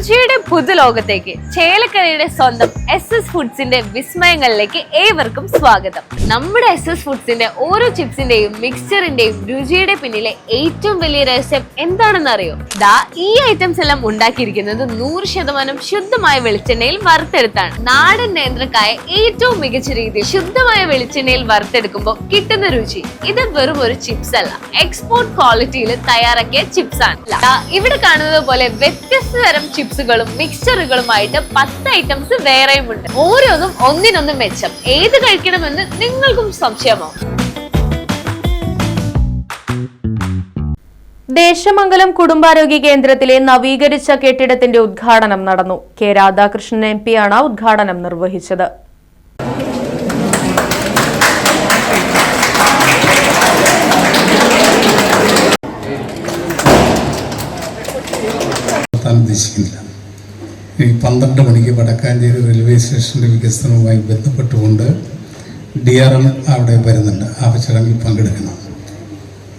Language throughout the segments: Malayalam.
രുചിയുടെ പുതുലോകത്തേക്ക് ചേലക്കരയുടെ സ്വന്തം SS ഫുഡ്സിന്റെ വിസ്മയങ്ങളിലേക്ക് ഏവർക്കും സ്വാഗതം. നമ്മുടെ SS ഫുഡ്സിന്റെ ഓരോ ചിപ്സിന്റെയും മിക്സ്ചറിന്റെയും രുചിയുടെ പിന്നിലെ ഏറ്റവും വലിയ രഹസ്യം എന്താണെന്ന് അറിയോ? ഈ ഐറ്റംസ് എല്ലാം ഉണ്ടാക്കിയിരിക്കുന്നത് 100% ശുദ്ധമായ വെളിച്ചെണ്ണയിൽ വറുത്തെടുത്താണ്. നാടൻ നേന്ത്രക്കായ ഏറ്റവും മികച്ച രീതിയിൽ ശുദ്ധമായ വെളിച്ചെണ്ണയിൽ വറുത്തെടുക്കുമ്പോൾ കിട്ടുന്ന രുചി ഇത് വെറും ഒരു ചിപ്സ് അല്ല, എക്സ്പോർട്ട് ക്വാളിറ്റിയിൽ തയ്യാറാക്കിയ ചിപ്സ് ആണ്. ഇവിടെ കാണുന്നത് പോലെ വ്യത്യസ്ത തരം ചിപ്സുകളും മിക്സ്ചറുകളുമായിട്ട് 10 ഐറ്റംസ് വേറെയും ഉണ്ട്. ഓരോന്നും ഒന്നിനൊന്നും മെച്ചം. ഏത് കഴിക്കണമെന്ന് നിങ്ങൾക്കും സംശയമോ? ദേശമംഗലം കുടുംബാരോഗ്യ കേന്ദ്രത്തിലെ നവീകരിച്ച കെട്ടിടത്തിന്റെ ഉദ്ഘാടനം നടന്നു. കെ രാധാകൃഷ്ണൻ MP ആണ് ഉദ്ഘാടനം നിർവഹിച്ചത്. ഉദ്ദേശിക്കുന്നില്ല. ഈ 12 മണിക്ക് വടക്കാഞ്ചേരി റെയിൽവേ സ്റ്റേഷൻ്റെ വികസനവുമായി ബന്ധപ്പെട്ടുകൊണ്ട് DRM അവിടെ വരുന്നുണ്ട്. ആ ചടങ്ങിൽ പങ്കെടുക്കണം.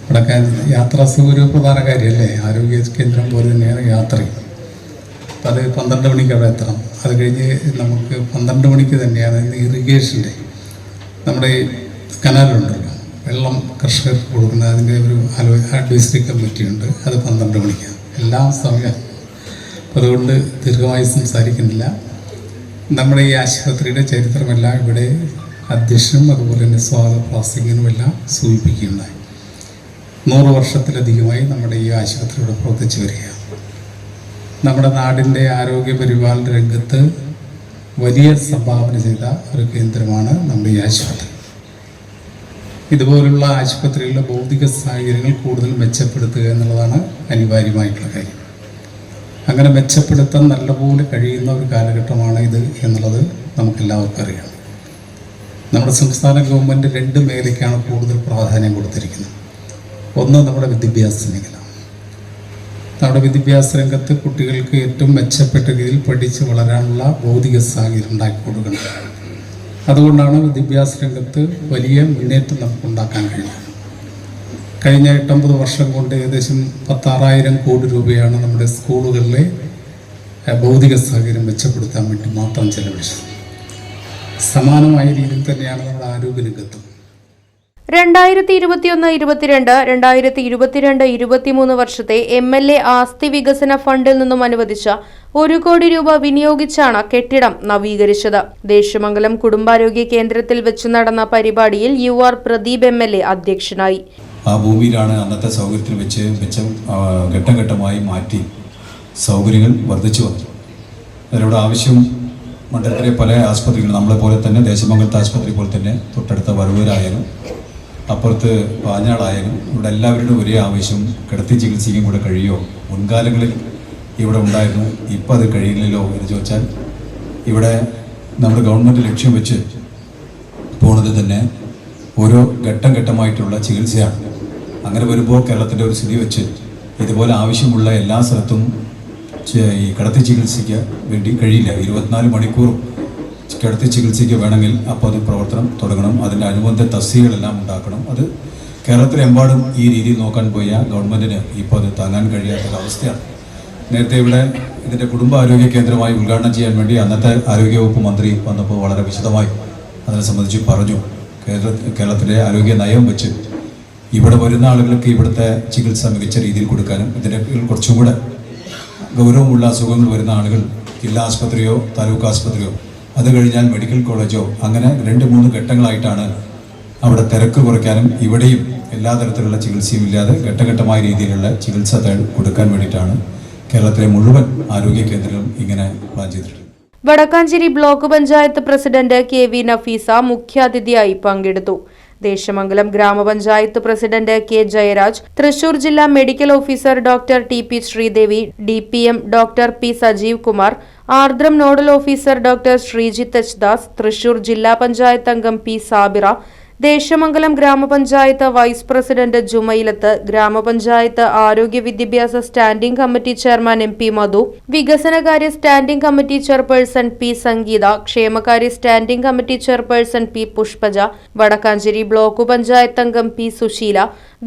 വടക്കാഞ്ചേരി യാത്രാ സൗകര്യം പ്രധാന കാര്യമല്ലേ? ആരോഗ്യ കേന്ദ്രം പോലെ തന്നെയാണ് യാത്രയും. അപ്പം അത് 12 മണിക്ക് അവിടെ എത്തണം. അത് കഴിഞ്ഞ് നമുക്ക് 12 മണിക്ക് തന്നെയാണ് ഇറിഗേഷൻ്റെ നമ്മുടെ കനാലുണ്ടല്ലോ, വെള്ളം കർഷകർക്ക് കൊടുക്കുന്ന അതിൻ്റെ ഒരു അഡ്വൈസറി കമ്മിറ്റി ഉണ്ട്. അത് 12 മണിക്കാണ്. എല്ലാം സമയം. അതുകൊണ്ട് ദീർഘമായി സംസാരിക്കുന്നില്ല. നമ്മുടെ ഈ ആശുപത്രിയുടെ ചരിത്രമെല്ലാം ഇവിടെ അധ്യക്ഷനും അതുപോലെ തന്നെ സ്വാഗത പ്രാസംഗികനുമെല്ലാം സൂചിപ്പിക്കുകയുണ്ടായി. 100 വർഷത്തിലധികമായി നമ്മുടെ ഈ ആശുപത്രിയുടെ പ്രവർത്തിച്ചു വരികയാണ്. നമ്മുടെ നാടിൻ്റെ ആരോഗ്യ പരിപാലന രംഗത്ത് വലിയ സംഭാവന ചെയ്ത ഒരു കേന്ദ്രമാണ് നമ്മുടെ ഈ ആശുപത്രി. ഇതുപോലുള്ള ആശുപത്രികളിലെ ഭൗതിക സാഹചര്യങ്ങൾ കൂടുതൽ മെച്ചപ്പെടുത്തുക എന്നുള്ളതാണ് അനിവാര്യമായിട്ടുള്ള കാര്യം. അങ്ങനെ മെച്ചപ്പെടുത്താൻ നല്ലപോലെ കഴിയുന്ന ഒരു കാലഘട്ടമാണ് ഇത് എന്നുള്ളത് നമുക്കെല്ലാവർക്കും അറിയാം. നമ്മുടെ സംസ്ഥാന ഗവൺമെൻറ് 2 മേഖലയ്ക്കാണ് കൂടുതൽ പ്രാധാന്യം കൊടുത്തിരിക്കുന്നത്. ഒന്ന് നമ്മുടെ വിദ്യാഭ്യാസ മേഖല. നമ്മുടെ വിദ്യാഭ്യാസ രംഗത്ത് കുട്ടികൾക്ക് ഏറ്റവും മെച്ചപ്പെട്ട രീതിയിൽ പഠിച്ച് വളരാനുള്ള ഭൗതിക സാഹചര്യം ഉണ്ടാക്കി കൊടുക്കണം. അതുകൊണ്ടാണ് വിദ്യാഭ്യാസ രംഗത്ത് വലിയ മുന്നേറ്റം നമുക്ക് ഉണ്ടാക്കാൻ കഴിയുന്നത്. കഴിഞ്ഞ 8-9 വർഷം കൊണ്ട് ഏകദേശം 16,000 കോടി രൂപയാണ് നമ്മുടെ സ്കൂളുകളിലെ ഭൗതിക സാഹചര്യം മെച്ചപ്പെടുത്താൻ വേണ്ടി മാത്രം ചെലവഴിച്ചത്. സമാനമായ രീതിയിൽ തന്നെയാണ് നമ്മുടെ ആരോഗ്യ രംഗത്തും. 2021-22, 2022-23 വർഷത്തെ MLA ആസ്തി വികസന ഫണ്ടിൽ നിന്നും അനുവദിച്ച 1 കോടി രൂപ വിനിയോഗിച്ചാണ് കെട്ടിടം നവീകരിച്ചത്. ദേശമംഗലം കുടുംബാരോഗ്യ കേന്ദ്രത്തിൽ വെച്ച് നടന്ന പരിപാടിയിൽ UR പ്രദീപ് MLA അധ്യക്ഷനായി. ആ ഭൂമിയിലാണ് അന്നത്തെ സൗകര്യത്തിൽ വെച്ച് മെച്ചം ഘട്ടം ഘട്ടമായി മാറ്റി സൗകര്യങ്ങൾ വർദ്ധിച്ചു വന്നു. അതിലൂടെ ആവശ്യം മണ്ഡലത്തിലെ പല ആസ്പത്രികൾ നമ്മളെപ്പോലെ തന്നെ ദേശമംഗലത്തെ ആസ്പത്രി പോലെ തന്നെ തൊട്ടടുത്ത വറുവൂരായാലും അപ്പുറത്ത് പാഞ്ഞാളായാലും ഇവിടെ എല്ലാവരുടെയും ഒരേ ആവശ്യം കിടത്തി ചികിത്സിക്കും കൂടെ കഴിയുമോ? മുൻകാലങ്ങളിൽ ഇവിടെ ഉണ്ടായിരുന്നു, ഇപ്പോൾ അത് കഴിയില്ലല്ലോ എന്ന് ചോദിച്ചാൽ ഇവിടെ നമ്മുടെ ഗവൺമെൻറ് ലക്ഷ്യം വെച്ച് പോണത് തന്നെ ഓരോ ഘട്ടം ഘട്ടമായിട്ടുള്ള ചികിത്സയാണ്. അങ്ങനെ വരുമ്പോൾ കേരളത്തിൻ്റെ ഒരു സ്ഥിതി വെച്ച് ഇതുപോലെ ആവശ്യമുള്ള എല്ലാ സ്ഥലത്തും ഈ കിടത്തി ചികിത്സയ്ക്ക് വേണ്ടി കഴിയില്ല. 24 മണിക്കൂറും കിടത്തി ചികിത്സയ്ക്ക് വേണമെങ്കിൽ അപ്പോൾ അത് പ്രവർത്തനം തുടങ്ങണം. അതിൻ്റെ അനുബന്ധ തസ്തികകളെല്ലാം ഉണ്ടാക്കണം. അത് കേരളത്തിലെമ്പാടും ഈ രീതിയിൽ നോക്കാൻ പോയ ഗവൺമെൻറ്റിന് ഇപ്പോൾ അത് താങ്ങാൻ കഴിയാത്തൊരവസ്ഥയാണ്. നേരത്തെ ഇവിടെ ഇതിൻ്റെ കുടുംബാരോഗ്യ കേന്ദ്രമായി ഉദ്ഘാടനം ചെയ്യാൻ വേണ്ടി അന്നത്തെ ആരോഗ്യവകുപ്പ് മന്ത്രി വന്നപ്പോൾ വളരെ വിശദമായി അതിനെ സംബന്ധിച്ച് പറഞ്ഞു. കേരളത്തിൻ്റെ ആരോഗ്യ നയം വെച്ച് ഇവിടെ വരുന്ന ആളുകൾക്ക് ഇവിടുത്തെ ചികിത്സ മികച്ച രീതിയിൽ കൊടുക്കാനും ഇതിനെ കുറച്ചും കൂടെ ഗൗരവമുള്ള അസുഖങ്ങൾ വരുന്ന ആളുകൾ ജില്ലാ ആസ്പത്രിയോ താലൂക്ക് ആസ്പത്രിയോ അത് കഴിഞ്ഞാൽ മെഡിക്കൽ കോളേജോ അങ്ങനെ 2-3 ഘട്ടങ്ങളായിട്ടാണ് അവിടെ തിരക്ക് കുറയ്ക്കാനും ഇവിടെയും എല്ലാ തരത്തിലുള്ള ചികിത്സയും ഇല്ലാതെ ഘട്ടഘട്ടമായ രീതിയിലുള്ള ചികിത്സ കൊടുക്കാൻ വേണ്ടിയിട്ടാണ് കേരളത്തിലെ മുഴുവൻ ആരോഗ്യ കേന്ദ്രങ്ങളും ഇങ്ങനെ പ്ലാൻ ചെയ്തിട്ടുള്ളത്. Vadakkanchery block panchayat president KV Nafeesa മുഖ്യാതിഥിയായി പങ്കെടുത്തു. ദേശമംഗലം ഗ്രാമപഞ്ചായത്ത് പ്രസിഡന്റ് K ജയരാജ്, തൃശൂർ ജില്ലാ medical officer doctor TP Sreedevi, DPM doctor P Sajeev Kumar, Ardram nodal officer doctor Sreejith H Das, Thrissur ജില്ലാ പഞ്ചായത്ത് അംഗം P സാബിറ, ദേശമംഗലം ഗ്രാമപഞ്ചായത്ത് വൈസ് പ്രസിഡന്റ് ജുമൈലത്ത്, ഗ്രാമപഞ്ചായത്ത് ആരോഗ്യ വിദ്യാഭ്യാസ standing committee chairman MP Madhu, വികസനകാര്യ standing committee chairperson P Sangeetha, ക്ഷേമകാര്യ standing committee chairperson P Pushpaja, Vadakkanchery block panchayat അംഗം P സുശീല,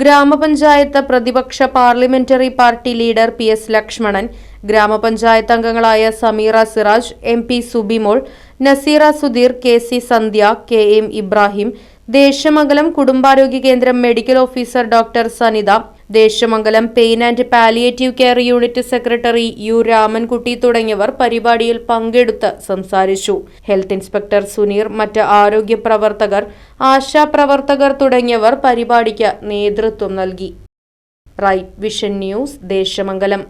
ഗ്രാമപഞ്ചായത്ത് പ്രതിപക്ഷ parliamentary party leader PS Lakshmanan, ഗ്രാമപഞ്ചായത്ത് അംഗങ്ങളായ സമീറ സിറാജ്, MP സുബിമോൾ, നസീറ സുധീർ, KC സന്ധ്യ, KM ഇബ്രാഹിം, ദേശമംഗലം കുടുംബാരോഗ്യ കേന്ദ്രം medical officer doctor Sanitha, Desamangalam pain and palliative care unit secretary U Ramankutty തുടങ്ങിയവർ പരിപാടിയിൽ പങ്കെടുത്ത് സംസാരിച്ചു. ഹെൽത്ത് ഇൻസ്പെക്ടർ സുനീർ, മറ്റ് ആരോഗ്യ പ്രവർത്തകർ, ആശാപ്രവർത്തകർ തുടങ്ങിയവർ പരിപാടിക്ക് നേതൃത്വം നൽകി. Right vision news, Desamangalam.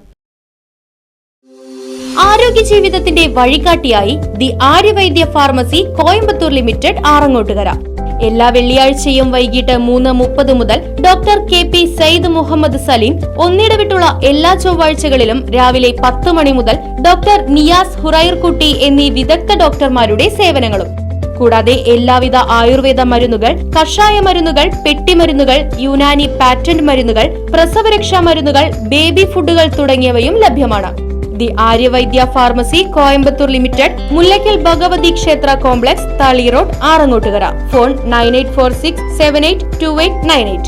ആരോഗ്യ ജീവിതത്തിന്റെ വഴികാട്ടിയായി the Aryavaidya pharmacy Coimbatore limited Arangottukara. എല്ലാ വെള്ളിയാഴ്ചയും വൈകിട്ട് 3:30 മുതൽ ഡോക്ടർ KP സയ്യിദ് മുഹമ്മദ് സലീം, ഒന്നിടവിട്ടുള്ള എല്ലാ ചൊവ്വാഴ്ചകളിലും രാവിലെ 10 മണി മുതൽ ഡോക്ടർ നിയാസ് ഹുറൈർകുട്ടി എന്നീ വിദഗ്ധ ഡോക്ടർമാരുടെ സേവനങ്ങളും. കൂടാതെ എല്ലാവിധ ആയുർവേദ മരുന്നുകൾ, കഷായ മരുന്നുകൾ, പെട്ടിമരുന്നുകൾ, യുനാനി പാറ്റന്റ് മരുന്നുകൾ, പ്രസവരക്ഷാ മരുന്നുകൾ, ബേബി ഫുഡുകൾ തുടങ്ങിയവയും ലഭ്യമാണ്. The Aryavaidya pharmacy Coimbatore limited, Mullakkal Bhagavathi ക്ഷേത്ര കോംപ്ലക്സ്, താളി റോഡ്, ആറങ്ങോട്ടുകര. ഫോൺ 9846782898.